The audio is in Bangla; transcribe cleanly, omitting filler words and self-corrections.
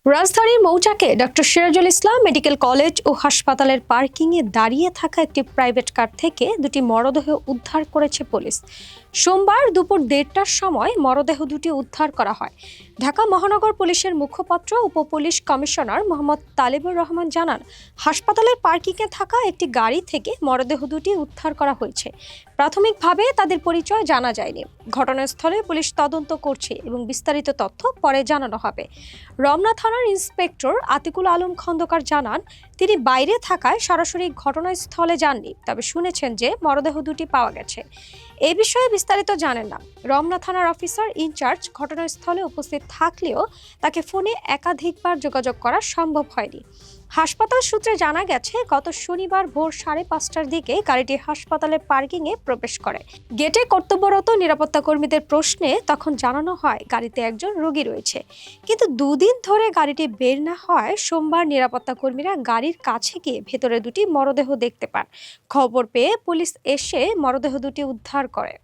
রাজধানীর মৌচাকে doctor Sirajul Islam medical college ও হাসপাতালের পার্কিংয়ে দাঁড়িয়ে থাকা একটি প্রাইভেট কার থেকে দুটি মরদেহ উদ্ধার করেছে পুলিশ। সোমবার দুপুর 1:30টার সময় মরদেহ দুটি উদ্ধার করা হয়। ঢাকা মহানগর পুলিশের মুখপাত্র উপপুলিশ কমিশনার মোহাম্মদ তালিবুর রহমান জানান, হাসপাতালের পার্কিংয়ে থাকা একটি গাড়ি থেকে মরদেহ দুটি উদ্ধার করা হয়েছে। প্রাথমিকভাবে তাদের পরিচয় জানা যায়নি। ঘটনাস্থলে পুলিশ তদন্ত করছে এবং বিস্তারিত তথ্য পরে জানানো হবে। রমনা থানার ইন্সপেক্টর আতিকুল আলম খন্দকার জানান, তিনি বাইরে থাকায় সরাসরি ঘটনাস্থলে যাননি, তবে শুনেছেন যে মরদেহ দুটি পাওয়া গেছে। এই বিষয়ে বিস্তারিত জানেন না। রমনা থানার অফিসার ইনচার্জ ঘটনাস্থলে উপস্থিত থাকলেও তাকে ফোনে একাধিকবার যোগাযোগ করা সম্ভব হয়নি। হাসপাতাল সূত্রে জানা গেছে, গত শনিবার ভোর 5:30টার দিকে গাড়িটি হাসপাতালের পার্কিংয়ে প্রবেশ করে। গেটে কর্তব্যরত নিরাপত্তা কর্মীদের প্রশ্নে তখন জানানো হয় গাড়িতে একজন রোগী রয়েছে, কিন্তু দুদিন ধরে গাড়িটি বের না হয় সোমবার নিরাপত্তা কর্মীরা গাড়ির কাছে গিয়ে ভেতরে দুটি মরদেহ দেখতে পান। খবর পেয়ে পুলিশ এসে মরদেহ দুটি উদ্ধার করে।